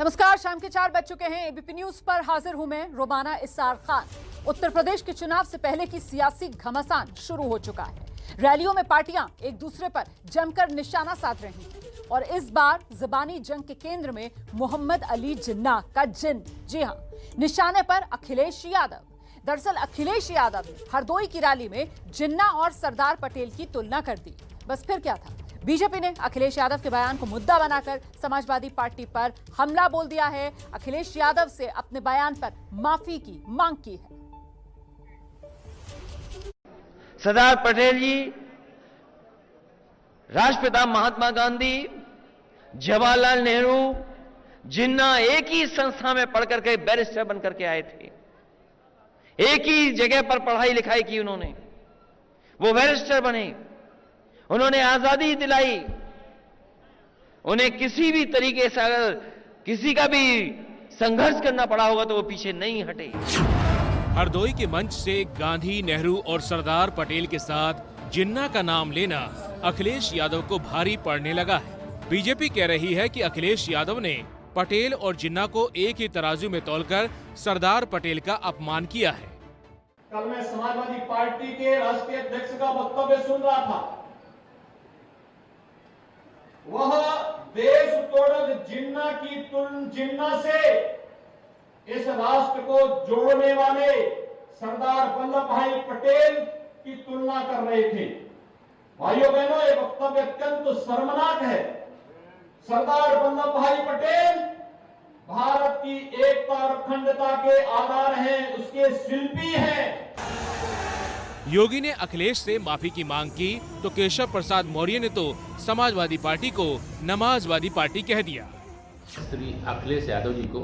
नमस्कार, शाम के 4 बज चुके हैं। एबीपी न्यूज पर हाजिर हूं मैं रोमाना इस्सार खान। उत्तर प्रदेश के चुनाव से पहले की सियासी घमासान शुरू हो चुका है। रैलियों में पार्टियां एक दूसरे पर जमकर निशाना साध रही हैं और इस बार ज़बानी जंग के केंद्र में मोहम्मद अली जिन्ना का जिन। जी हां, निशाने पर अखिलेश यादव। दरअसल अखिलेश यादव ने हरदोई की रैली में जिन्ना और सरदार पटेल की तुलना कर दी। बस फिर क्या था, बीजेपी ने अखिलेश यादव के बयान को मुद्दा बनाकर समाजवादी पार्टी पर हमला बोल दिया है। अखिलेश यादव से अपने बयान पर माफी की मांग की है। सरदार पटेल जी, राष्ट्रपिता महात्मा गांधी, जवाहरलाल नेहरू, जिन्ना एक ही संस्था में पढ़कर के बैरिस्टर बनकर के आए थे। एक ही जगह पर पढ़ाई लिखाई की उन्होंने, वो बैरिस्टर बने, उन्होंने आजादी दिलाई। उन्हें किसी भी तरीके से अगर किसी का भी संघर्ष करना पड़ा होगा तो वो पीछे नहीं हटे। हरदोई के मंच से गांधी, नेहरू और सरदार पटेल के साथ जिन्ना का नाम लेना अखिलेश यादव को भारी पड़ने लगा है। बीजेपी कह रही है कि अखिलेश यादव ने पटेल और जिन्ना को एक ही तराजू में तौलकर सरदार पटेल का अपमान किया है। कल मैं समाजवादी पार्टी के राष्ट्रीय अध्यक्ष का वक्तव्य सुन रहा था। वह देश तोड़क जिन्ना से इस राष्ट्र को जोड़ने वाले सरदार वल्लभ भाई पटेल की तुलना कर रहे थे। भाइयों बहनों, ये वक्तव्य अत्यंत शर्मनाक है। सरदार वल्लभ भाई पटेल भारत की एकता और अखंडता के आधार हैं, उसके शिल्पी हैं। योगी ने अखिलेश से माफी की मांग की तो केशव प्रसाद मौर्य ने तो समाजवादी पार्टी को नमाजवादी पार्टी कह दिया। श्री अखिलेश यादव जी को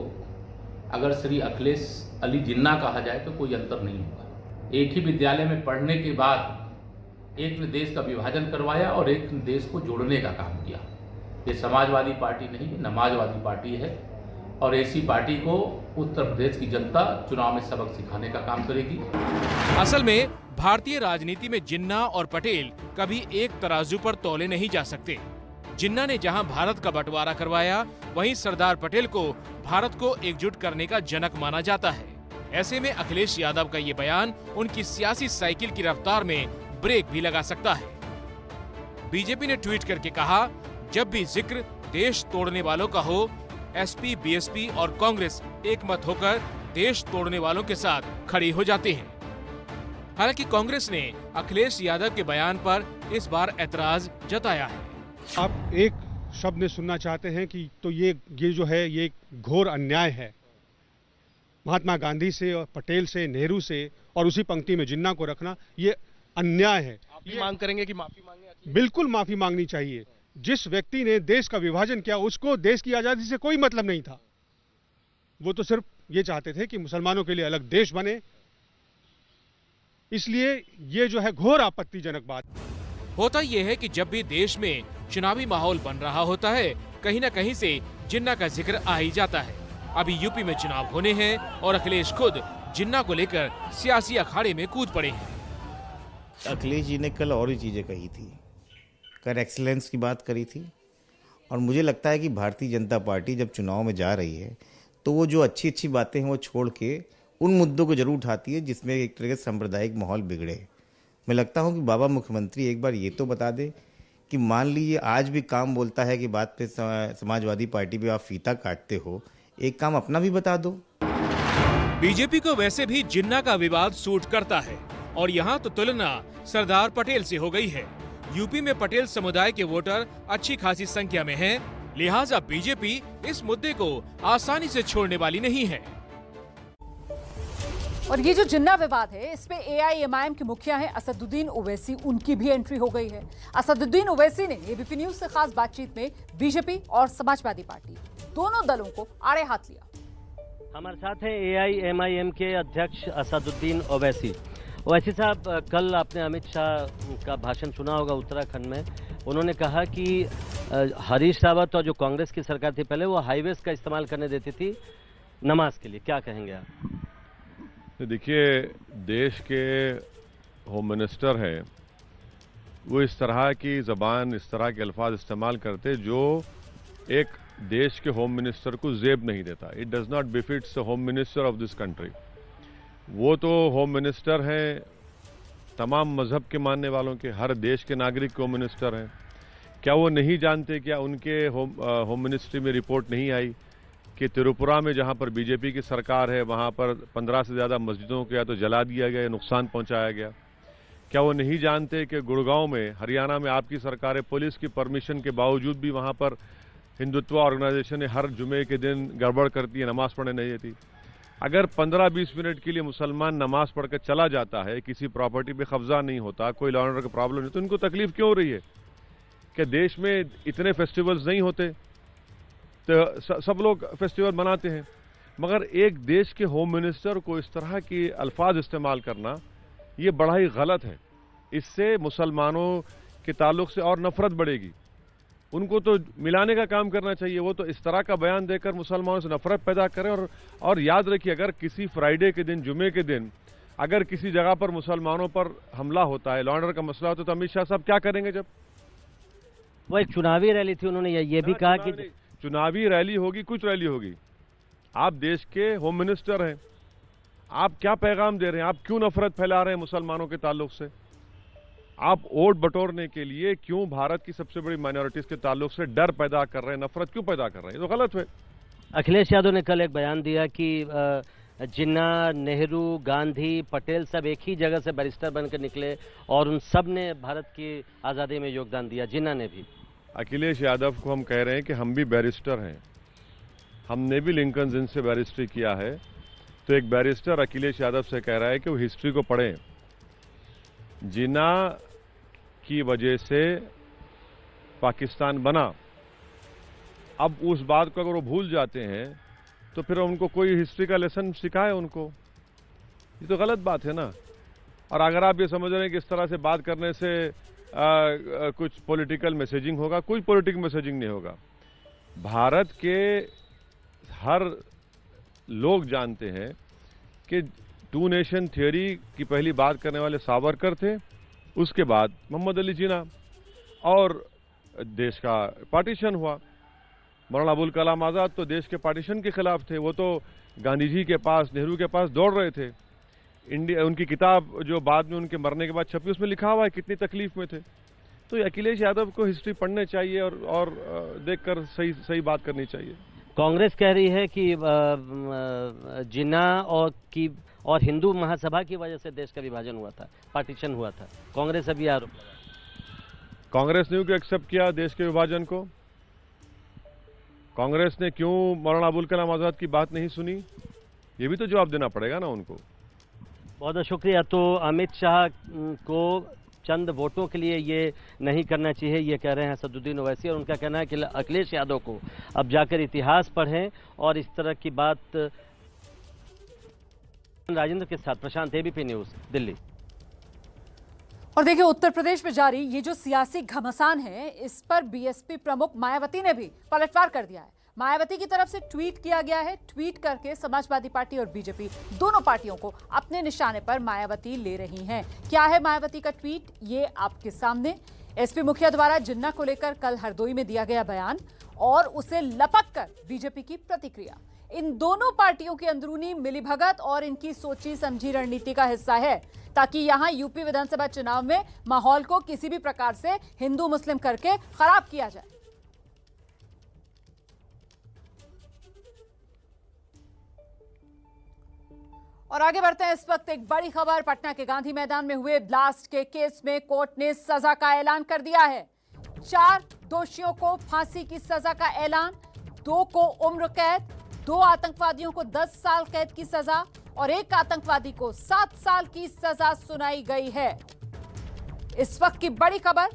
अगर श्री अखिलेश अली जिन्ना कहा जाए तो कोई अंतर नहीं होगा। एक ही विद्यालय में पढ़ने के बाद एक ने देश का विभाजन करवाया और एक ने देश को जोड़ने का काम किया। ये समाजवादी पार्टी नहीं, नमाजवादी पार्टी है और ऐसी पार्टी को उत्तर प्रदेश की जनता चुनाव में सबक सिखाने का काम करेगी। असल में भारतीय राजनीति में जिन्ना और पटेल कभी एक तराजू पर तौले नहीं जा सकते। जिन्ना ने जहां भारत का बंटवारा करवाया, वहीं सरदार पटेल को भारत को एकजुट करने का जनक माना जाता है। ऐसे में अखिलेश यादव का ये बयान उनकी सियासी साइकिल की रफ्तार में ब्रेक भी लगा सकता है। बीजेपी ने ट्वीट करके कहा, जब भी जिक्र देश तोड़ने वालों का हो, एसपी, बीएसपी और कांग्रेस एक मत होकर देश तोड़ने वालों के साथ खड़ी हो जाते हैं। हालांकि कांग्रेस ने अखिलेश यादव के बयान पर इस बार ऐतराज जताया है। आप एक शब्द में सुनना चाहते हैं कि तो ये जो है ये घोर अन्याय है। महात्मा गांधी से और पटेल से, नेहरू से और उसी पंक्ति में जिन्ना को रखना ये अन्याय है। आप ये मांग करेंगे कि माफी मांगे? बिल्कुल माफी मांगनी चाहिए। जिस व्यक्ति ने देश का विभाजन किया उसको देश की आजादी से कोई मतलब नहीं था। वो तो सिर्फ ये चाहते थे कि मुसलमानों के लिए अलग देश बने। इसलिए ये जो है घोर आपत्तिजनक बात। होता यह है कि जब भी देश में चुनावी माहौल बन रहा होता है, कहीं न कहीं से जिन्ना का जिक्र आ ही जाता है। अभी यूपी में चुनाव होने हैं और अखिलेश खुद जिन्ना को लेकर सियासी अखाड़े में कूद पड़े हैं। अखिलेश जी ने कल और ही चीजें कही थी, कर एक्सीलेंस की बात करी थी और मुझे लगता है कि भारतीय जनता पार्टी जब चुनाव में जा रही है तो वो जो अच्छी अच्छी बातें हैं वो छोड़ के उन मुद्दों को जरूर उठाती है जिसमें एक तरह का सांप्रदायिक माहौल बिगड़े। मैं लगता हूं कि बाबा मुख्यमंत्री एक बार ये तो बता दे कि मान लीजिए आज भी काम बोलता है कि बात पे समाजवादी पार्टी पे आप फीता काटते हो, एक काम अपना भी बता दो। बीजेपी को वैसे भी जिन्ना का विवाद सूट करता है और यहाँ तो तुलना सरदार पटेल से हो गई है। यूपी में पटेल समुदाय के वोटर अच्छी खासी संख्या में हैं, लिहाजा बीजेपी इस मुद्दे को आसानी से छोड़ने वाली नहीं है। और ये जो जिन्ना विवाद है, इस पे एआईएमआईएम के मुखिया हैं असदुद्दीन ओवैसी, उनकी भी एंट्री हो गई है। असदुद्दीन ओवैसी ने एबीपी न्यूज से खास बातचीत में बीजेपी और समाजवादी पार्टी दोनों दलों को आड़े हाथ लिया। हमारे साथ हैं एआईएमआईएम के अध्यक्ष असदुद्दीन ओवैसी। ओवैसी साहब, कल आपने अमित शाह का भाषण सुना होगा उत्तराखंड में। उन्होंने कहा कि हरीश रावत और जो कांग्रेस की सरकार थी पहले, वो हाईवेज का इस्तेमाल करने देती थी नमाज के लिए। क्या कहेंगे आप? देखिए, देश के होम मिनिस्टर है, वो इस तरह की ज़बान, इस तरह के अल्फाज इस्तेमाल करते जो एक देश के होम मिनिस्टर को जेब नहीं देता। It does not befits the home minister of this country. वो तो होम मिनिस्टर हैं तमाम मजहब के मानने वालों के, हर देश के नागरिक के होम मिनिस्टर हैं। क्या वो नहीं जानते, क्या उनके होम मिनिस्ट्री में रिपोर्ट नहीं आई कि त्रिपुरा में जहां पर बीजेपी की सरकार है वहां पर 15 से ज़्यादा मस्जिदों को या तो जला दिया गया या नुकसान पहुंचाया गया? क्या वो नहीं जानते कि गुड़गांव में, हरियाणा में आपकी सरकार है, पुलिस की परमिशन के बावजूद भी वहां पर हिंदुत्व ऑर्गेनाइजेशन ने हर जुमे के दिन गड़बड़ करती है, नमाज पढ़ने नहीं देती? अगर 15-20 मिनट के लिए मुसलमान नमाज पढ़कर चला जाता है, किसी प्रॉपर्टी पे कब्जा नहीं होता, कोई लॉ एंड ऑर्डर का प्रॉब्लम नहीं, तो इनको तकलीफ क्यों हो रही है? क्या देश में इतने फेस्टिवल्स नहीं होते? तो सब लोग फेस्टिवल मनाते हैं, मगर एक देश के होम मिनिस्टर को इस तरह के अल्फाज इस्तेमाल करना ये बड़ा ही गलत है। इससे मुसलमानों के ताल्लुक से और नफरत बढ़ेगी। उनको तो मिलाने का काम करना चाहिए। वो तो इस तरह का बयान देकर मुसलमानों से नफरत पैदा करें। और याद रखिए, अगर किसी फ्राइडे के दिन, जुमे के दिन अगर किसी जगह पर मुसलमानों पर हमला होता है, लॉ एंड ऑर्डर का मसला होता है, तो अमित शाह साहब क्या करेंगे? जब वो एक चुनावी रैली थी, उन्होंने ये भी कहा कि चुनावी रैली होगी, कुछ रैली होगी, आप देश के होम मिनिस्टर हैं, आप क्या पैगाम दे रहे हैं? आप क्यों नफरत फैला रहे हैं मुसलमानों के ताल्लुक से? आप वोट बटोरने के लिए क्यों भारत की सबसे बड़ी माइनॉरिटीज के ताल्लुक से डर पैदा कर रहे हैं, नफरत क्यों पैदा कर रहे हैं? ये तो गलत है। अखिलेश यादव ने कल एक बयान दिया कि जिन्ना, नेहरू, गांधी, पटेल सब एक ही जगह से बैरिस्टर बनकर निकले और उन सब ने भारत की आज़ादी में योगदान दिया, जिन्ना ने भी। अखिलेश यादव को हम कह रहे हैं कि हम भी बैरिस्टर हैं, हमने भी लिंकन जिन से बैरिस्ट्री किया है। तो एक बैरिस्टर अखिलेश यादव से कह रहा है कि वो हिस्ट्री को पढ़ें। जिन्ना की वजह से पाकिस्तान बना, अब उस बात को अगर वो भूल जाते हैं तो फिर उनको कोई हिस्ट्री का लेसन सिखाए उनको, ये तो गलत बात है ना। और अगर आप ये समझ रहे हैं कि इस तरह से बात करने से कुछ पॉलिटिकल मैसेजिंग होगा, कोई पॉलिटिकल मैसेजिंग नहीं होगा। भारत के हर लोग जानते हैं कि टू नेशन थियोरी की पहली बात करने वाले सावरकर थे, उसके बाद मोहम्मद अली जिन्ना, और देश का पार्टीशन हुआ। मौलाना अबुल कलाम आज़ाद तो देश के पार्टीशन के खिलाफ थे, वो तो गांधी जी के पास, नेहरू के पास दौड़ रहे थे। इंडिया, उनकी किताब जो बाद में उनके मरने के बाद छपी, उसमें लिखा हुआ है कितनी तकलीफ में थे। तो अखिलेश यादव को हिस्ट्री पढ़ने चाहिए और देखकर सही बात करनी चाहिए। कांग्रेस कह रही है कि जिन्ना और हिंदू महासभा की वजह से देश का विभाजन हुआ था, पार्टीशन हुआ था। कांग्रेस अभी आरोप, कांग्रेस ने क्यों एक्सेप्ट किया देश के विभाजन को? कांग्रेस ने क्यों मौलाना अबुल कलाम आज़ाद की बात नहीं सुनी? ये भी तो जवाब देना पड़ेगा ना उनको। बहुत बहुत शुक्रिया। तो अमित शाह को चंद वोटों के लिए ये नहीं करना चाहिए, ये कह रहे हैं असदुद्दीन ओवैसी, और उनका कहना है कि अखिलेश यादव को अब जाकर इतिहास पढ़ें और इस तरह की बात। राजेंद्र के साथ प्रशांत, एबीपी न्यूज, दिल्ली। और देखिए, उत्तर प्रदेश में जारी ये जो सियासी घमासान है, इस पर बीएसपी प्रमुख मायावती ने भी पलटवार कर दिया है। मायावती की तरफ से ट्वीट किया गया है। ट्वीट करके समाजवादी पार्टी और बीजेपी दोनों पार्टियों को अपने निशाने पर मायावती ले रही हैं। क्या है मायावती का ट्वीट, ये आपके सामने। एसपी मुखिया द्वारा जिन्ना को लेकर कल हरदोई में दिया गया बयान और उसे लपक कर बीजेपी की प्रतिक्रिया, इन दोनों पार्टियों की अंदरूनी मिलीभगत और इनकी सोची समझी रणनीति का हिस्सा है, ताकि यहां यूपी विधानसभा चुनाव में माहौल को किसी भी प्रकार से हिंदू मुस्लिम करके खराब किया जाए। और आगे बढ़ते हैं। इस वक्त एक बड़ी खबर, पटना के गांधी मैदान में हुए ब्लास्ट के केस में कोर्ट ने सजा का ऐलान कर दिया है। 4 दोषियों को फांसी की सजा का ऐलान, 2 को उम्र कैद, 2 आतंकवादियों को 10 साल कैद की सजा और 1 आतंकवादी को 7 साल की सजा सुनाई गई है। इस वक्त की बड़ी खबर,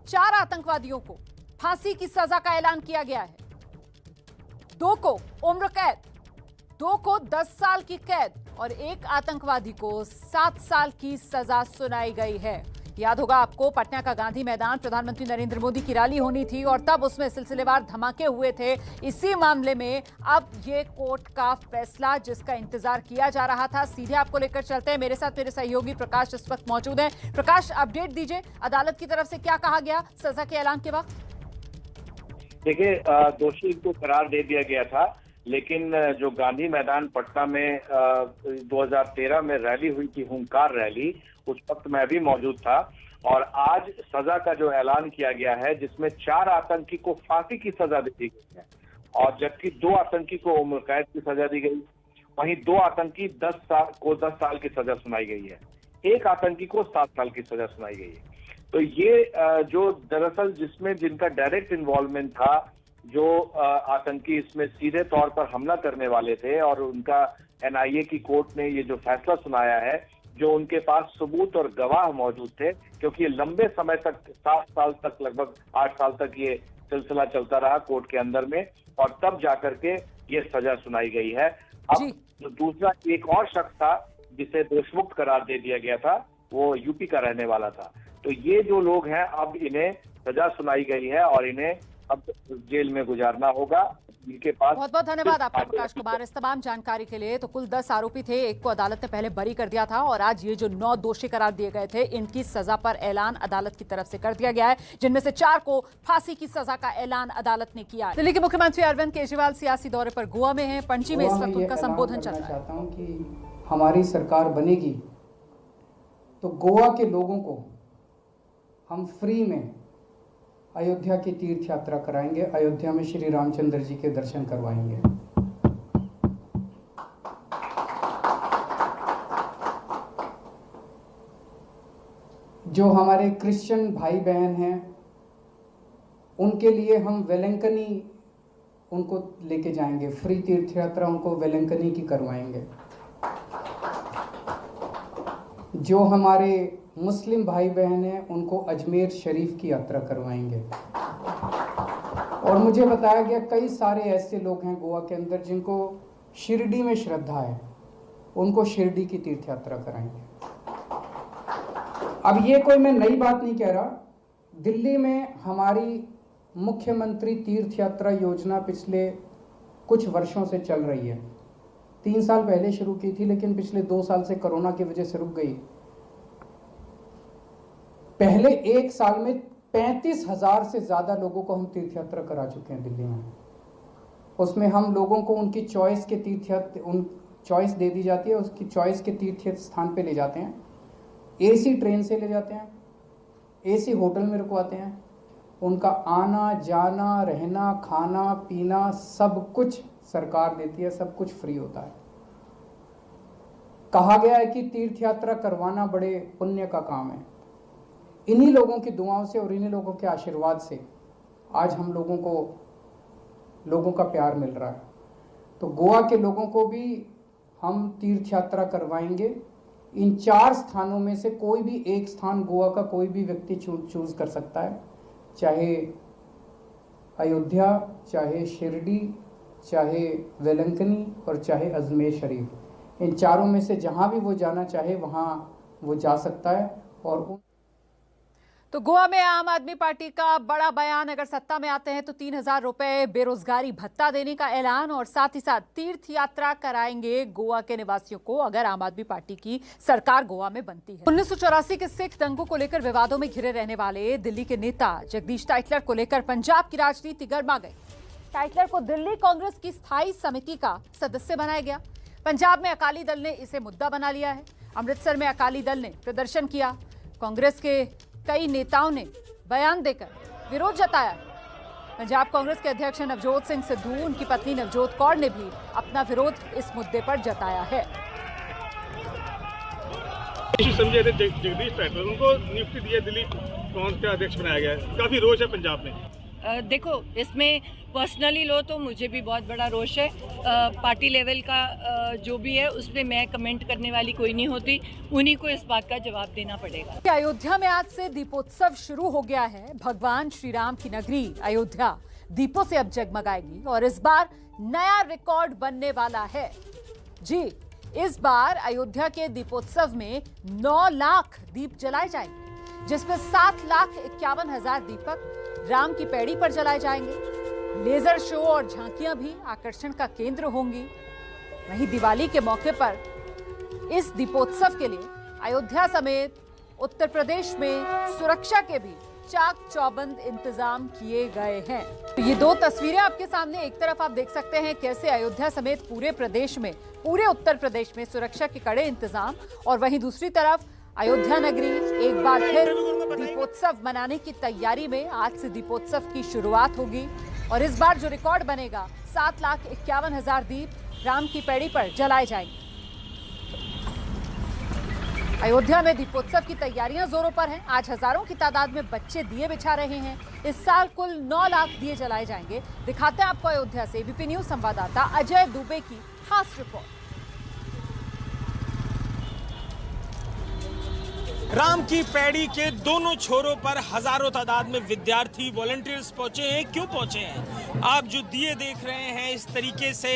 4 आतंकवादियों को फांसी की सजा का ऐलान किया गया है, 2 को उम्र कैद, 2 को 10 साल की कैद और 1 आतंकवादी को 7 साल की सजा सुनाई गई है। याद होगा आपको, पटना का गांधी मैदान, प्रधानमंत्री नरेंद्र मोदी की रैली होनी थी और तब उसमें सिलसिलेवार धमाके हुए थे। इसी मामले में अब ये कोर्ट का फैसला जिसका इंतजार किया जा रहा था, सीधे आपको लेकर चलते हैं। मेरे साथ मेरे सहयोगी प्रकाश इस वक्त मौजूद हैं। प्रकाश, अपडेट दीजिए, अदालत की तरफ से क्या कहा गया सजा के ऐलान के वक्त? देखिए, दोषी को करार दे दिया गया था, लेकिन जो गांधी मैदान पटना में 2013 में रैली हुई थी, हुंकार रैली, उस वक्त मैं भी मौजूद था। और आज सजा का जो ऐलान किया गया है, जिसमें 4 आतंकी को फांसी की सजा दी गई है और जबकि 2 आतंकी को उम्र कैद की सजा दी गई। वहीं 2 आतंकी 10 साल की सजा सुनाई गई है, 1 आतंकी को 7 साल की सजा सुनाई गई है। तो ये जो दरअसल जिनका डायरेक्ट इन्वॉल्वमेंट था, जो आतंकी इसमें सीधे तौर पर हमला करने वाले थे, और उनका NIA की कोर्ट ने ये जो फैसला सुनाया है, जो उनके पास सबूत और गवाह मौजूद थे, क्योंकि ये लंबे समय तक 7 साल तक, लगभग 8 साल तक ये सिलसिला चलता रहा कोर्ट के अंदर में, और तब जाकर के ये सजा सुनाई गई है। अब दूसरा एक और शख्स था जिसे दोषमुक्त करार दे दिया गया था, वो यूपी का रहने वाला था। तो ये जो लोग हैं, अब इन्हें सजा सुनाई गई है और इन्हें अब जेल में गुजारना होगा। इनके पास बहुत बहुत धन्यवाद आपका प्रकाश कुमार इस तमाम जानकारी के लिए। तो कुल 10 आरोपी थे, एक को अदालत ने पहले बरी कर दिया था और आज ये जो 9 दोषी करार दिए गए थे, इनकी सजा पर ऐलान अदालत की तरफ से कर दिया गया है, जिनमें से 4 को फांसी की सजा का ऐलान अदालत ने किया है। दिल्ली के मुख्यमंत्री अरविंद केजरीवाल सियासी दौरे पर गोवा में हैं। पणजी में इस वक्त उनका संबोधन चल रहा है। चाहता हूं कि हमारी सरकार बनेगी तो गोवा के लोगों को हम फ्री में अयोध्या की तीर्थ यात्रा कराएंगे, अयोध्या में श्री रामचंद्र जी के दर्शन करवाएंगे। जो हमारे क्रिश्चियन भाई बहन हैं, उनके लिए हम वेलंकनी उनको लेके जाएंगे, फ्री तीर्थ यात्रा उनको वेलंकनी की करवाएंगे। जो हमारे मुस्लिम भाई बहन हैं, उनको अजमेर शरीफ की यात्रा करवाएंगे। और मुझे बताया गया कई सारे ऐसे लोग हैं गोवा के अंदर जिनको शिरडी में श्रद्धा है, उनको शिरडी की तीर्थ यात्रा कराएंगे। अब ये कोई मैं नई बात नहीं कह रहा, दिल्ली में हमारी मुख्यमंत्री तीर्थ यात्रा योजना पिछले कुछ वर्षों से चल रही है। 3 साल पहले शुरू की थी, लेकिन पिछले 2 साल से कोरोना की वजह से रुक गई। पहले 1 साल में 35,000 से ज्यादा लोगों को हम तीर्थ यात्रा करा चुके हैं दिल्ली में। उसमें हम लोगों को उनकी चॉइस के चॉइस दे दी जाती है, उसकी चॉइस के तीर्थ स्थान पे ले जाते हैं, AC ट्रेन से ले जाते हैं, AC होटल में रुकवाते हैं। उनका आना जाना, रहना, खाना पीना सब कुछ सरकार देती है, सब कुछ फ्री होता है। कहा गया है कि तीर्थ यात्रा करवाना बड़े पुण्य का काम है। इन्हीं लोगों की दुआओं से और इन्हीं लोगों के आशीर्वाद से आज हम लोगों का प्यार मिल रहा है। तो गोवा के लोगों को भी हम तीर्थ यात्रा करवाएंगे। इन 4 स्थानों में से कोई भी एक स्थान गोवा का कोई भी व्यक्ति चूज कर सकता है, चाहे अयोध्या, चाहे शिरडी, चाहे वेलंकनी और चाहे अजमेर शरीफ। इन 4 में से जहां भी वो जाना चाहे वहां वो जा सकता है। और तो गोवा में आम आदमी पार्टी का बड़ा बयान, अगर सत्ता में आते हैं तो 3,000 रुपए बेरोजगारी भत्ता देने का ऐलान, और साथ ही साथ तीर्थ यात्रा कराएंगे गोवा के निवासियों को अगर आम आदमी पार्टी की सरकार गोवा में बनती है। 1984 के सिख दंगों को लेकर विवादों में घिरे रहने वाले दिल्ली के नेता जगदीश टाइटलर को लेकर पंजाब की राजनीति गर्मा गई। टाइटलर को दिल्ली कांग्रेस की स्थायी समिति का सदस्य बनाया गया। पंजाब में अकाली दल ने इसे मुद्दा बना लिया है। अमृतसर में अकाली दल ने प्रदर्शन किया। कांग्रेस के कई नेताओं ने बयान देकर विरोध जताया। पंजाब कांग्रेस के अध्यक्ष नवजोत सिंह सिद्धू, उनकी पत्नी नवजोत कौर ने भी अपना विरोध इस मुद्दे पर जताया है। समझे थे जगदीश टाइटलर, उनको नियुक्ति दी है, दिल्ली कांग्रेस के अध्यक्ष बनाया गया है। काफी रोष है पंजाब में। देखो, इसमें पर्सनली लो तो मुझे भी बहुत बड़ा रोष है। पार्टी लेवल का जो भी है उसमें मैं कमेंट करने वाली कोई नहीं होती, उन्हीं को इस बात का जवाब देना पड़ेगा। अयोध्या में आज से दीपोत्सव शुरू हो गया है। भगवान श्री राम की नगरी अयोध्या दीपों से अब जगमगाएगी और इस बार नया रिकॉर्ड बनने वाला है। जी, इस बार अयोध्या के दीपोत्सव में 9 लाख दीप जलाए जाएंगे, जिसमें 7,51,000 दीपक राम की पैड़ी पर जलाए जाएंगे। लेजर शो और झांकियां भी आकर्षण का केंद्र होंगी। वहीं दिवाली के मौके पर इस दीपोत्सव के लिए अयोध्या समेत उत्तर प्रदेश में सुरक्षा के भी चाक चौबंद इंतजाम किए गए हैं। तो ये दो तस्वीरें आपके सामने, एक तरफ आप देख सकते हैं कैसे अयोध्या समेत पूरे प्रदेश में, पूरे उत्तर प्रदेश में सुरक्षा के कड़े इंतजाम, और वहीं दूसरी तरफ अयोध्या नगरी एक बार फिर दीपोत्सव मनाने की तैयारी में। आज से दीपोत्सव की शुरुआत होगी और इस बार जो रिकॉर्ड बनेगा, 7,51,000 दीप राम की पैड़ी पर जलाए जाएंगे। अयोध्या में दीपोत्सव की तैयारियां जोरों पर हैं। आज हजारों की तादाद में बच्चे दिए बिछा रहे हैं। इस साल कुल 9 लाख दिए जलाए जाएंगे। दिखाते हैं आपको अयोध्या से एबीपी न्यूज संवाददाता अजय दुबे की खास रिपोर्ट। राम की पैड़ी के दोनों छोरों पर हजारों तादाद में विद्यार्थी वॉलंटियर्स पहुंचे हैं। क्यों पहुंचे हैं? आप जो दिए देख रहे हैं, इस तरीके से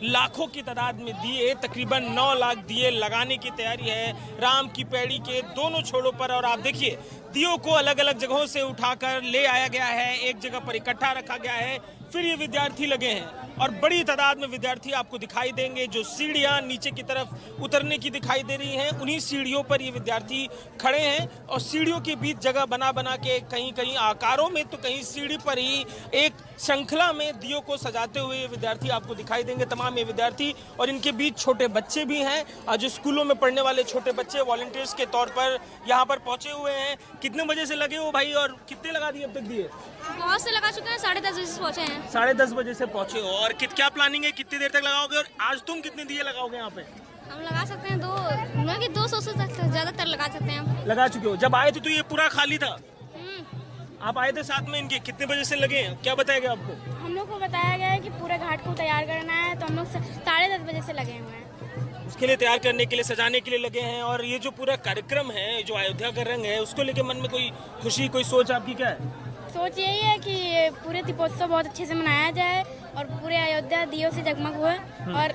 लाखों की तादाद में दिए, तकरीबन 9 लाख दिए लगाने की तैयारी है राम की पैड़ी के दोनों छोरों पर। और आप देखिए, दियों को अलग अलग जगहों से उठाकर ले आया गया है, एक जगह पर इकट्ठा रखा गया है, फिर ये विद्यार्थी लगे हैं और बड़ी तादाद में विद्यार्थी आपको दिखाई देंगे। जो सीढ़ियां नीचे की तरफ उतरने की दिखाई दे रही हैं, उन्हीं सीढ़ियों पर ये विद्यार्थी खड़े हैं और सीढ़ियों के बीच जगह बना बना के कहीं कहीं आकारों में तो कहीं सीढ़ी पर ही एक श्रृंखला में दियों को सजाते हुए ये विद्यार्थी आपको दिखाई देंगे। तमाम ये विद्यार्थी और इनके बीच छोटे बच्चे भी हैं, जो स्कूलों में पढ़ने वाले छोटे बच्चे वॉलंटियर्स के तौर पर यहाँ पर पहुंचे हुए हैं। कितने बजे से लगे हो भाई और कितने लगा दिए अब तक दिए? बहुत से लगा चुके हैं, 10:30 बजे से पहुंचे हैं। 10:30 बजे से पहुंचे हो और क्या प्लानिंग है, कितनी देर तक लगाओगे और आज तुम कितने दिए लगाओगे यहाँ पे? हम लगा सकते हैं 200 से ज्यादातर लगा सकते हैं। लगा चुके हो? जब आए थे तो ये पूरा खाली था? आप आए थे साथ में इनके, कितने बजे से लगे हैं, क्या बताया गया आपको? हम लोग को बताया गया है कि पूरे घाट को तैयार करना है, तो हम लोग 10:30 बजे से लगे हुए हैं। उसके लिए तैयार करने के लिए, सजाने के लिए लगे हैं। और ये जो पूरा कार्यक्रम है, जो अयोध्या का रंग है, उसको लेके मन में कोई खुशी, कोई सोच आपकी क्या है? सोच यही है कि पूरे दीपोत्सव बहुत अच्छे से मनाया जाए और पूरे अयोध्या दियों से जगमग हुए और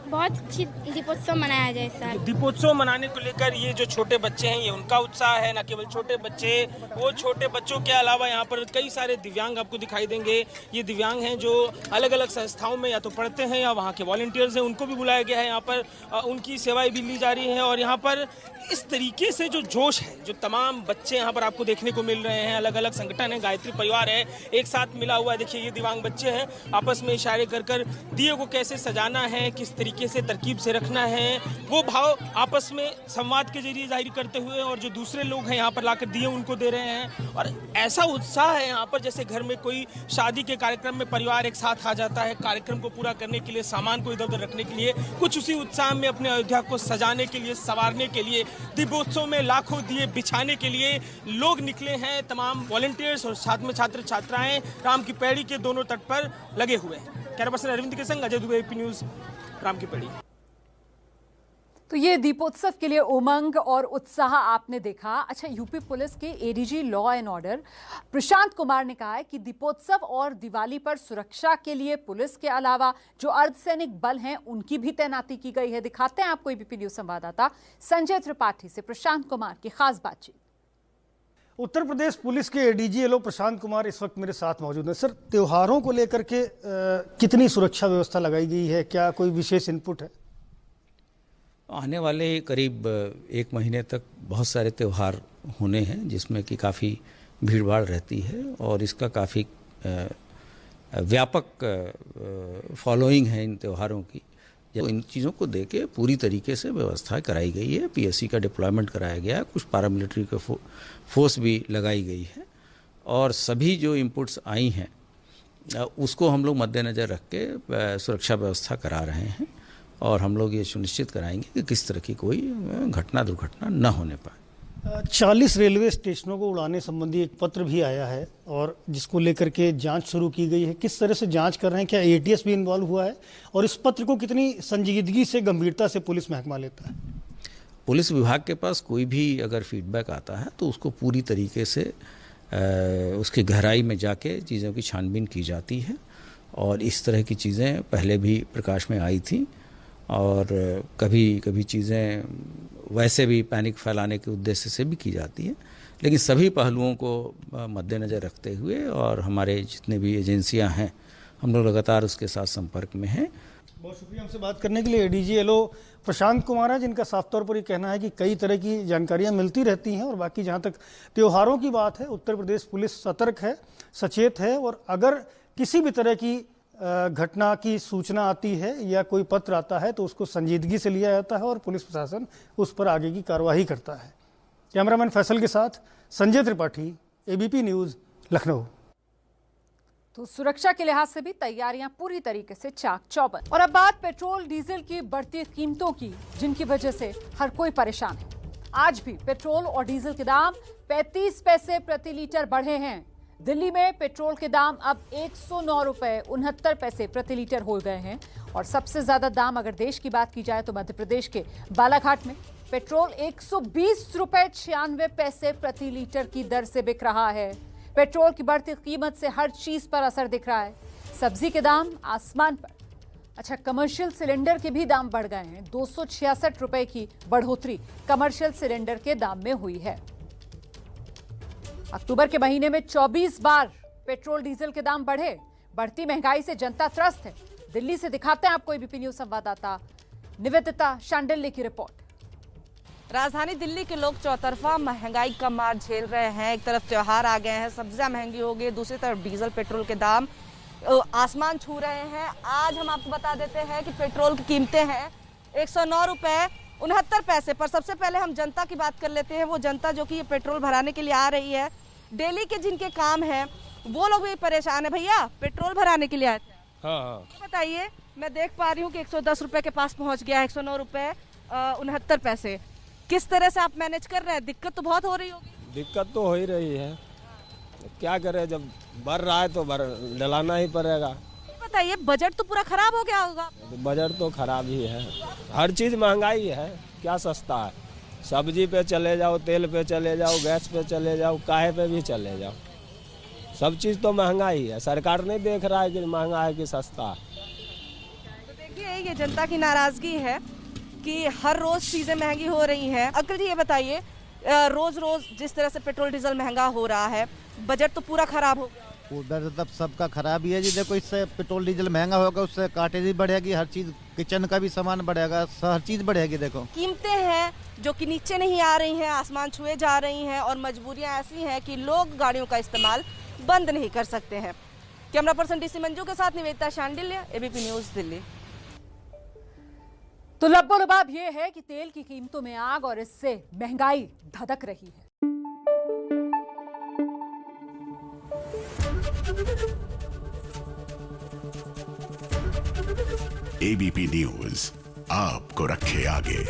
बहुत अच्छी दीपोत्सव मनाया जाए इस साल। दीपोत्सव मनाने को लेकर ये जो छोटे बच्चे हैं, ये उनका उत्साह है। न केवल छोटे बच्चे, वो छोटे बच्चों के अलावा यहाँ पर कई सारे दिव्यांग आपको दिखाई देंगे। ये दिव्यांग हैं जो अलग अलग संस्थाओं में या तो पढ़ते हैं या वहाँ के वॉलंटियर्स हैं, उनको भी बुलाया गया है यहाँ पर। उनकी सेवाएं भी ली जा रही हैं और यहाँ पर इस तरीके से जो जोश है, जो तमाम बच्चे यहाँ पर आपको देखने को मिल रहे हैं, अलग अलग संगठन है, गायत्री परिवार है, एक साथ मिला हुआ है। देखिए, ये दिव्यांग बच्चे हैं, आपस में इशारे कर कर दिए को कैसे सजाना है, किस तरीके से तरकीब से रखना है, वो भाव आपस में संवाद के जरिए जाहिर करते हुए और जो दूसरे लोग हैं यहाँ पर लाकर दिए उनको दे रहे हैं। और ऐसा उत्साह है यहाँ पर जैसे घर में कोई शादी के कार्यक्रम में परिवार एक साथ आ जाता है, कार्यक्रम को पूरा करने के लिए, सामान को इधर उधर रखने के लिए। कुछ उसी उत्साह में अपने अयोध्या को सजाने के लिए, संवारने के लिए, दीपोत्सव में लाखों दिए बिछाने के लिए लोग निकले हैं। तमाम वॉलंटियर्स और साथ में छात्र छात्राएं राम की पैड़ी के दोनों तट पर लगे हुए हैं। कैमरा पर्सन अरविंद के संग अजय दुबे, एबीपी न्यूज, राम की पैड़ी। तो ये दीपोत्सव के लिए उमंग और उत्साह आपने देखा। अच्छा, यूपी पुलिस के ADG law and order Prashant Kumar ने कहा है कि दीपोत्सव और दिवाली पर सुरक्षा के लिए पुलिस के अलावा जो अर्धसैनिक बल हैं, उनकी भी तैनाती की गई है। दिखाते हैं आपको एबीपी न्यूज संवाददाता संजय त्रिपाठी से प्रशांत कुमार की खास बातचीत। उत्तर प्रदेश पुलिस के एडीजी प्रशांत कुमार इस वक्त मेरे साथ मौजूद हैं। सर, त्योहारों को लेकर के कितनी सुरक्षा व्यवस्था लगाई गई है, क्या कोई विशेष इनपुट है? आने वाले करीब 1 महीने तक बहुत सारे त्यौहार होने हैं, जिसमें कि काफ़ी भीड़भाड़ रहती है और इसका काफ़ी व्यापक फॉलोइंग है इन त्योहारों की। तो इन चीज़ों को देके पूरी तरीके से व्यवस्था कराई गई है। पीएससी का डिप्लॉयमेंट कराया गया है, कुछ पैरामिलिट्री का फोर्स भी लगाई गई है और सभी जो इनपुट्स आई हैं उसको हम लोग मद्देनज़र रख के सुरक्षा व्यवस्था करा रहे हैं और हम लोग ये सुनिश्चित कराएंगे कि किस तरह की कोई घटना दुर्घटना न होने पाए। 40 रेलवे स्टेशनों को उड़ाने संबंधी एक पत्र भी आया है और जिसको लेकर के जांच शुरू की गई है। किस तरह से जांच कर रहे हैं, क्या एटीएस भी इन्वॉल्व हुआ है और इस पत्र को कितनी संजीदगी से, गंभीरता से पुलिस महकमा लेता है? पुलिस विभाग के पास कोई भी अगर फीडबैक आता है तो उसको पूरी तरीके से उसकी गहराई में जाके चीज़ों की छानबीन की जाती है और इस तरह की चीज़ें पहले भी प्रकाश में आई थी और कभी कभी चीज़ें वैसे भी पैनिक फैलाने के उद्देश्य से भी की जाती है, लेकिन सभी पहलुओं को मद्देनज़र रखते हुए और हमारे जितने भी एजेंसियां हैं, हम लोग लगातार उसके साथ संपर्क में हैं। बहुत शुक्रिया हमसे बात करने के लिए। एडीजी एलओ प्रशांत कुमार है, जिनका साफ तौर पर ये कहना है कि कई तरह की जानकारियां मिलती रहती हैं। और बाकी जहां तक त्योहारों की बात है, उत्तर प्रदेश पुलिस सतर्क है, सचेत है, और अगर किसी भी तरह की घटना की सूचना आती है या कोई पत्र आता है तो उसको संजीदगी से लिया जाता है और पुलिस प्रशासन उस पर आगे की कार्रवाई करता है। कैमरामैन फैसल के साथ संजय त्रिपाठी, एबीपी न्यूज़, लखनऊ। तो सुरक्षा के लिहाज से भी तैयारियां पूरी तरीके से चाक चौबंद। और अब बात पेट्रोल डीजल की बढ़ती कीमतों की, जिनकी वजह से हर कोई परेशान है। आज भी पेट्रोल और डीजल के दाम 35 पैसे प्रति लीटर बढ़े हैं। दिल्ली में पेट्रोल के दाम अब 109 रुपए 69 पैसे प्रति लीटर हो गए हैं। और सबसे ज्यादा दाम अगर देश की बात की जाए तो मध्य प्रदेश के बालाघाट में पेट्रोल 120 रुपए 96 पैसे प्रति लीटर की दर से बिक रहा है। पेट्रोल की बढ़ती कीमत से हर चीज पर असर दिख रहा है। सब्जी के दाम आसमान पर। अच्छा, कमर्शियल सिलेंडर के भी दाम बढ़ गए हैं। 266 रुपए की बढ़ोतरी कमर्शियल सिलेंडर के दाम में हुई है। अक्टूबर के महीने में 24 बार पेट्रोल डीजल के दाम बढ़े। बढ़ती महंगाई से जनता त्रस्त है। दिल्ली से दिखाते हैं आपको एबीपी न्यूज संवाददाता निवेदिता शांडिल्य की रिपोर्ट। राजधानी दिल्ली के लोग चौतरफा महंगाई का मार झेल रहे हैं। एक तरफ त्योहार आ गए हैं, सब्जियां महंगी हो गई, दूसरी तरफ डीजल पेट्रोल के दाम आसमान छू रहे हैं। आज हम आपको बता देते हैं कि पेट्रोल की कीमतें हैं 109 रुपए 69 पैसे पर। सबसे पहले हम जनता की बात कर लेते हैं। वो जनता जो कि ये पेट्रोल भराने के लिए आ रही है, डेली के जिनके काम है, वो लोग भी परेशान है। भैया, पेट्रोल भराने के लिए आए थे? हाँ। बताइए, मैं देख पा रही हूँ कि 110 रुपए के पास पहुँच गया, 109 रुपए 69 पैसे। किस तरह से आप मैनेज कर रहे हैं? दिक्कत तो बहुत हो रही होगी। दिक्कत तो हो ही रही है, क्या करें, जब बढ़ रहा है तो डलाना ही पड़ेगा। बताइए, बजट तो पूरा खराब हो गया होगा। बजट तो खराब ही है, हर चीज महंगाई है, क्या सस्ता है। सब्जी पे चले जाओ, तेल पे चले जाओ, गैस पे चले जाओ, काहे पे भी चले जाओ, सब चीज तो महंगाई है। सरकार नहीं देख रहा है कि महंगा है कि सस्ता है। तो देखिए, ये जनता की नाराजगी है कि हर रोज चीजें महंगी हो रही हैं। अंकल जी, ये बताइए, रोज रोज जिस तरह से पेट्रोल डीजल महंगा हो रहा है, बजट तो पूरा खराब हो गया। उधर तब सबका खराब ही है जी। देखो, इससे पेट्रोल डीजल महंगा होगा, उससे काटेज भी बढ़ेगी, हर चीज, किचन का भी सामान बढ़ेगा, हर चीज बढ़ेगी। देखो, कीमतें हैं जो कि नीचे नहीं आ रही हैं, आसमान छुए जा रही हैं, और मजबूरियां ऐसी हैं कि लोग गाड़ियों का इस्तेमाल बंद नहीं कर सकते हैं। कैमरा पर्सन डीसी मंजू के साथ निवेदिता शांडिल्य, एबीपी न्यूज, दिल्ली। तो लब्बो-लबाब ये है कि तेल की कीमतों में आग और इससे महंगाई धधक रही है। एबीपी न्यूज आपको रखे आगे।